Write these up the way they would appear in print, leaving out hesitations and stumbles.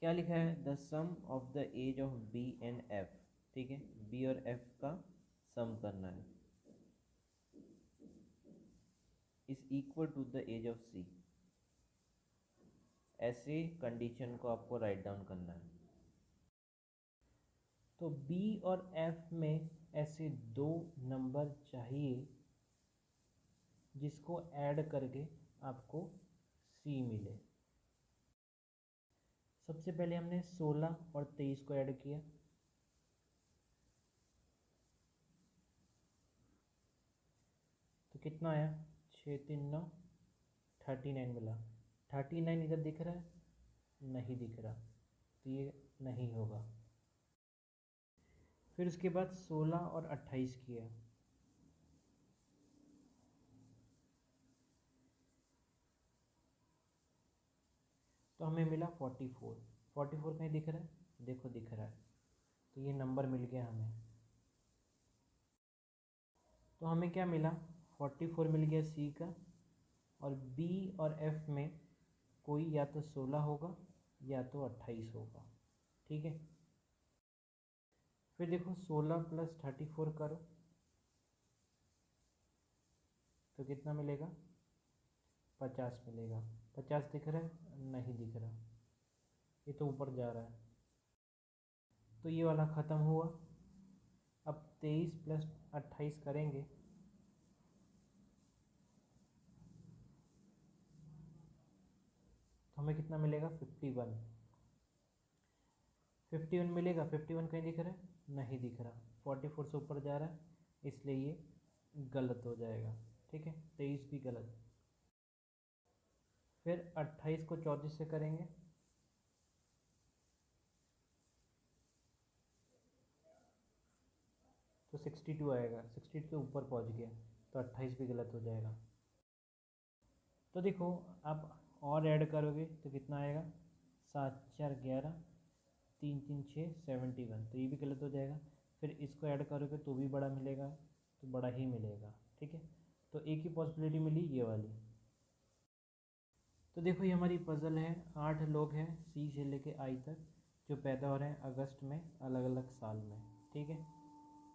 क्या लिखा है, the sum of the age of B and F. ठीक है, बी और एफ का सम करना है, is equal to the age of C. ऐसे कंडीशन को आपको राइट डाउन करना है। तो बी और एफ में ऐसे दो नंबर चाहिए जिसको ऐड करके आपको सी मिले। सबसे पहले हमने 16 और 23 को ऐड किया, तो कितना आया, 6 3 9 39 मिला। 39 इधर दिख रहा है, नहीं दिख रहा, तो ये नहीं होगा। फिर उसके बाद 16 और 28 किया, तो हमें मिला 44। 44 कहीं दिख रहा है, देखो दिख रहा है, तो ये नंबर मिल गया हमें। तो हमें क्या मिला, 44 मिल गया सी का, और बी और एफ में कोई या तो 16 होगा या तो 28 होगा। ठीक है, फिर देखो 16 + 34 करो तो कितना मिलेगा, 50 मिलेगा। 50 दिख रहा है, नहीं दिख रहा, ये तो ऊपर जा रहा है, तो ये वाला ख़त्म हुआ। अब 23 + 28 करेंगे तो हमें कितना मिलेगा, 51। 51 मिलेगा, 51 कहीं दिख रहा है, नहीं दिख रहा, 44 से ऊपर जा रहा है, इसलिए ये गलत हो जाएगा। ठीक है, 23 भी गलत। फिर 28 को 34 से करेंगे तो 62 आएगा, 62 के ऊपर पहुंच गया, तो 28 भी गलत हो जाएगा। तो देखो आप और ऐड करोगे तो कितना आएगा, 7 4 11, 3 3 6 71, तो ये भी गलत हो जाएगा। फिर इसको ऐड करोगे तो भी बड़ा मिलेगा, तो बड़ा ही मिलेगा। ठीक है, तो एक ही पॉसिबिलिटी मिली, ये वाली। तो देखो ये हमारी पज़ल है, 8 लोग हैं सी से लेके आई तक जो पैदा हो रहे हैं अगस्त में अलग अलग साल में। ठीक है,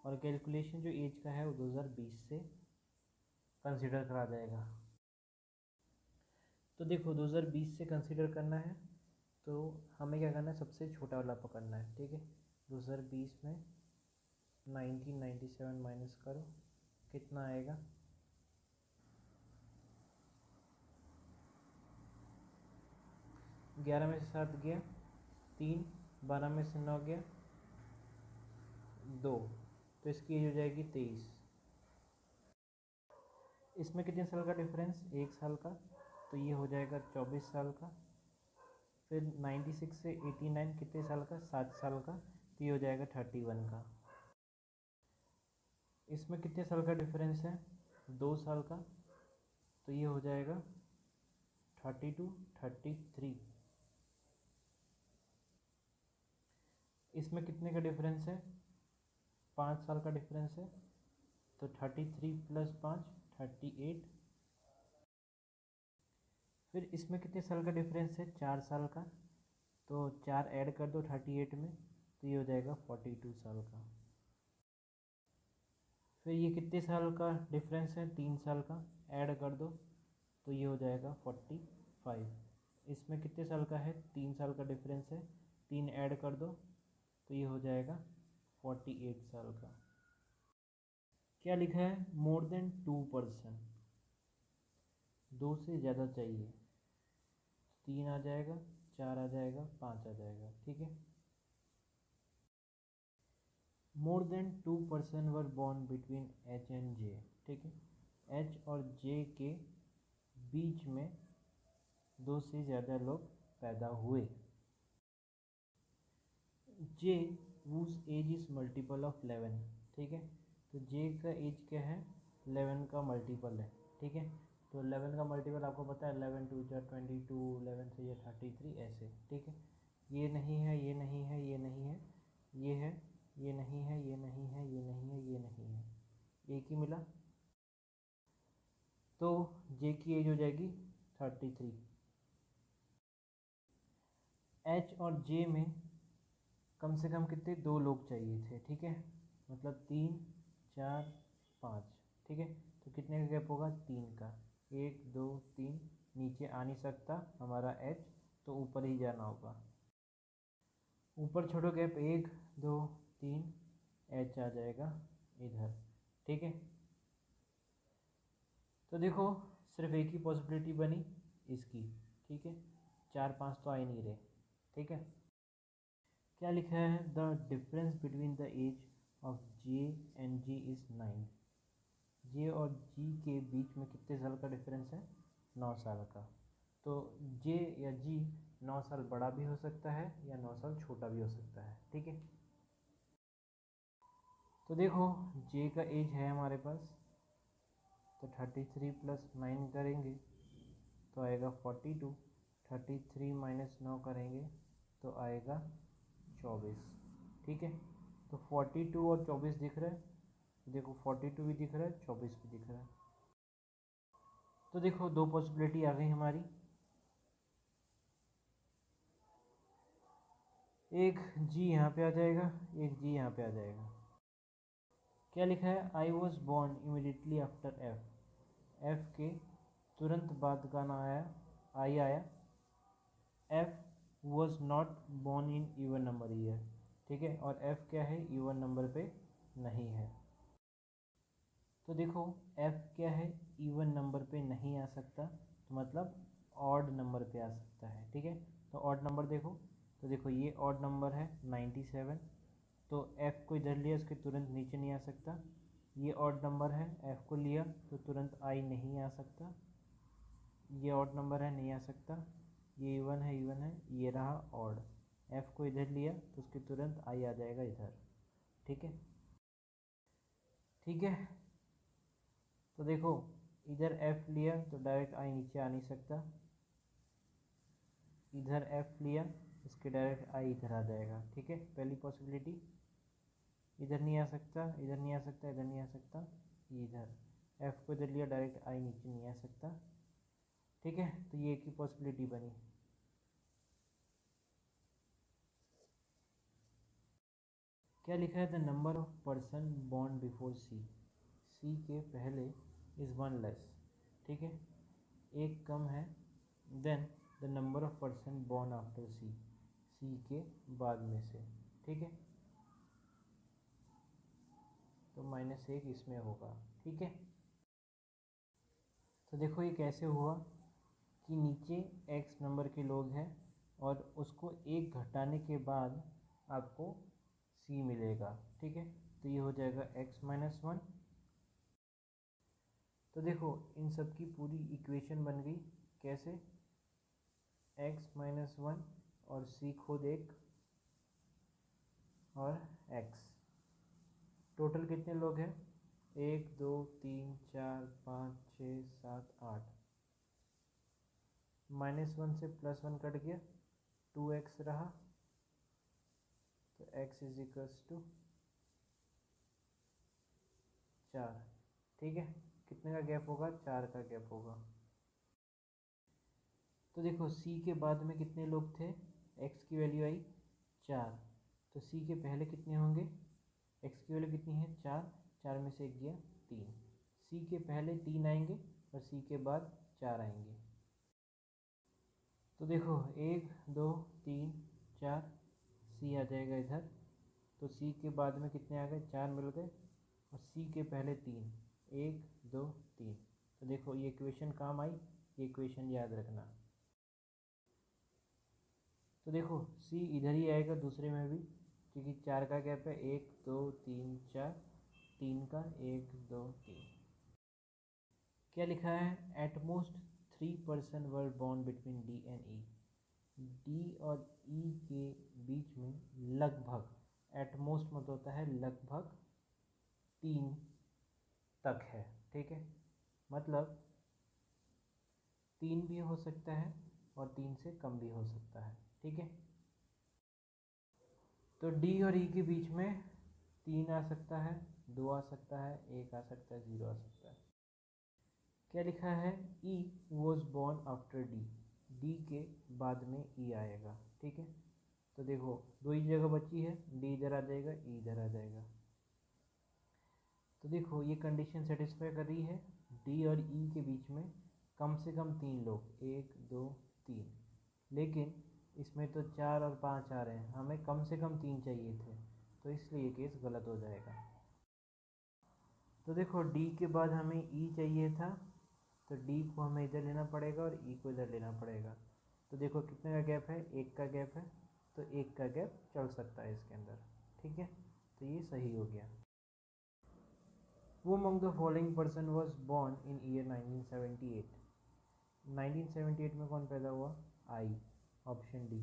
और कैलकुलेशन जो एज का है वो 2020 से कंसिडर करा जाएगा। तो देखो 2020 से कंसिडर करना है, तो हमें क्या करना है, सबसे छोटा वाला पकड़ना है। ठीक है, 2020 में 1997 माइनस करो, कितना आएगा, 11 में से 7 गया 3, 12 में से 9 गया 2, तो इसकी एज हो जाएगी 23। इसमें कितने साल का डिफरेंस, 1 साल का, तो ये हो जाएगा 24 साल का। फिर 96 से 89 कितने साल का, 7 साल का, तो ये हो जाएगा 31 का। इसमें कितने साल का डिफरेंस है, 2 साल का, तो ये हो जाएगा 32 33। इसमें कितने का डिफरेंस है, 5 साल का डिफरेंस है, तो 33 + 5 38। फिर इसमें कितने साल का डिफरेंस है, 4 साल का, तो 4 ऐड कर दो 38 में, तो ये हो जाएगा 42 साल का। फिर ये कितने साल का डिफरेंस है, 3 साल का, ऐड कर दो तो ये हो जाएगा 45। इसमें कितने साल का है, 3 साल का डिफरेंस है, 3 ऐड कर दो तो ये हो जाएगा 48 साल का। क्या लिखा है, मोर देन 2%, 2 से ज़्यादा चाहिए, 3 आ जाएगा, 4 आ जाएगा, 5 आ जाएगा। ठीक है, more than 2% were born between H and J. ठीक है, एच और जे के बीच में 2 से ज़्यादा लोग पैदा हुए। J whose age is multiple of 11। ठीक है, तो जे का एज क्या है, 11 का मल्टीपल है। ठीक है, तो 11 का मल्टीपल आपको पता है, 11 2 जा 22, 11 से ये 33 ऐसे। ठीक है, ये नहीं है, ये नहीं है, ये नहीं है, ये है, ये नहीं है, ये नहीं है, ये नहीं है, ये नहीं है, एक ही मिला, तो जे की एज हो जाएगी 33। एच और जे में कम से कम कितने 2 लोग चाहिए थे, ठीक है, मतलब 3 4 5, ठीक है। तो कितने का गैप होगा 3 का, 1 2 3, नीचे आ नहीं सकता हमारा एच, तो ऊपर ही जाना होगा। ऊपर छोड़ो गैप 1 2 3, एच आ जाएगा इधर, ठीक है। तो देखो सिर्फ एक ही पॉसिबिलिटी बनी इसकी, ठीक है, 4 5 तो आ ही नहीं रहे, ठीक है। क्या लिखा है, the difference between the age of J and G is 9। J और जी के बीच में कितने साल का डिफरेंस है, 9 साल का। तो जे या जी 9 साल बड़ा भी हो सकता है या 9 साल छोटा भी हो सकता है, ठीक है। तो देखो जे का एज है हमारे पास, तो 33 प्लस 9 करेंगे तो आएगा 42, 33 माइनस 9 करेंगे तो आएगा 24, ठीक है। तो 42 और 24 दिख रहा है, देखो 42 भी दिख रहा है, 24 भी दिख रहा है। तो देखो 2 पॉसिबिलिटी आ गई हमारी, एक जी यहाँ पे आ जाएगा, एक जी यहाँ पे आ जाएगा। क्या लिखा है, I was born immediately after F. F के तुरंत बाद गाना आया, आई आया। F was not born in even number year, ठीक है, और एफ क्या है, इवन नंबर पे नहीं है। तो देखो एफ क्या है, इवन नंबर पे नहीं आ सकता, तो मतलब ऑड नंबर पे आ सकता है, ठीक है। तो ऑड नंबर देखो, तो देखो ये ऑड नंबर है 97, तो एफ़ को इधर लिया, उसके तुरंत नीचे नहीं आ सकता। ये ऑड नंबर है, एफ़ को लिया तो तुरंत आई नहीं आ सकता, ये ऑड नंबर है नहीं आ सकता। ये इवन है, इवन है, ये रहा ऑड, एफ़ को इधर लिया तो उसके तुरंत आई आ जाएगा इधर, ठीक है, ठीक है। तो देखो इधर एफ़ लिया तो डायरेक्ट आई नीचे आ नहीं सकता, इधर एफ़ लिया इसके डायरेक्ट आई इधर आ जाएगा, ठीक है, पहली पॉसिबिलिटी। इधर नहीं आ सकता, इधर नहीं आ सकता, इधर नहीं आ सकता, इधर एफ़ को इधर लिया डायरेक्ट आई नीचे नहीं आ सकता, ठीक है। तो ये एक ही पॉसिबिलिटी बनी। क्या लिखा है, the number of person born before C. C के पहले इज़ 1 लेस, ठीक है, एक कम है। Then the number of person born after C, C के बाद में से, ठीक है। तो -1 इसमें होगा, ठीक है। तो देखो ये कैसे हुआ कि नीचे x नंबर के लोग हैं और उसको 1 घटाने के बाद आपको c मिलेगा, ठीक है। तो ये हो जाएगा x-1। तो देखो इन सब की पूरी इक्वेशन बन गई, कैसे, x-1 और c खुद 1 और x, टोटल कितने लोग हैं, 1 2 3 4 5 6 7 8, -1 से +1 कट गया, 2x रहा, तो x इज इक्वल्स टू 4, ठीक है। कितने का गैप होगा, 4 का गैप होगा। तो देखो c के बाद में कितने लोग थे, x की वैल्यू आई 4, तो c के पहले कितने होंगे, x की वैल्यू कितनी है 4, 4 में से 1 गया 3, c के पहले 3 आएंगे और c के बाद 4 आएंगे। तो देखो 1 2 3 4, c आ जाएगा इधर, तो c के बाद में कितने आ गए, 4 मिल गए, और c के पहले 3, 1 2 3। तो देखो ये इक्वेशन काम आई, ये इक्वेशन याद रखना। तो देखो c इधर ही आएगा दूसरे में भी, क्योंकि 4 का गैप है, 1 2 3 4, 3 का 1 2 3। क्या लिखा है, at most 3 person were born between D and E. D और ई के बीच में लगभग, एट मोस्ट मतलब होता है लगभग 3 तक है, ठीक है, मतलब 3 भी हो सकता है और 3 से कम भी हो सकता है, ठीक है। तो डी और ई के बीच में 3 आ सकता है, 2 आ सकता है, 1 आ सकता है, 0 आ सकता है। क्या लिखा है, E was born after D. D के बाद में ई आएगा, ठीक है। तो देखो दो ही जगह बची है, डी इधर आ जाएगा, ई इधर आ जाएगा। तो देखो ये कंडीशन सेटिस्फाई कर रही है, डी और ई के बीच में कम से कम 3 लोग, 1 2 3, लेकिन इसमें तो 4 और 5 आ रहे हैं, हमें कम से कम 3 चाहिए थे, तो इसलिए ये केस गलत हो जाएगा। तो देखो डी के बाद हमें ई चाहिए था, तो डी को हमें इधर लेना पड़ेगा और ई को इधर लेना पड़ेगा। तो देखो कितने का गैप है, 1 का गैप है, तो 1 का गैप चल सकता है इसके अंदर, ठीक है। तो ये सही हो गया। Who among the following person was born in year 1978? 1978 में कौन पैदा हुआ? आई, ऑप्शन डी।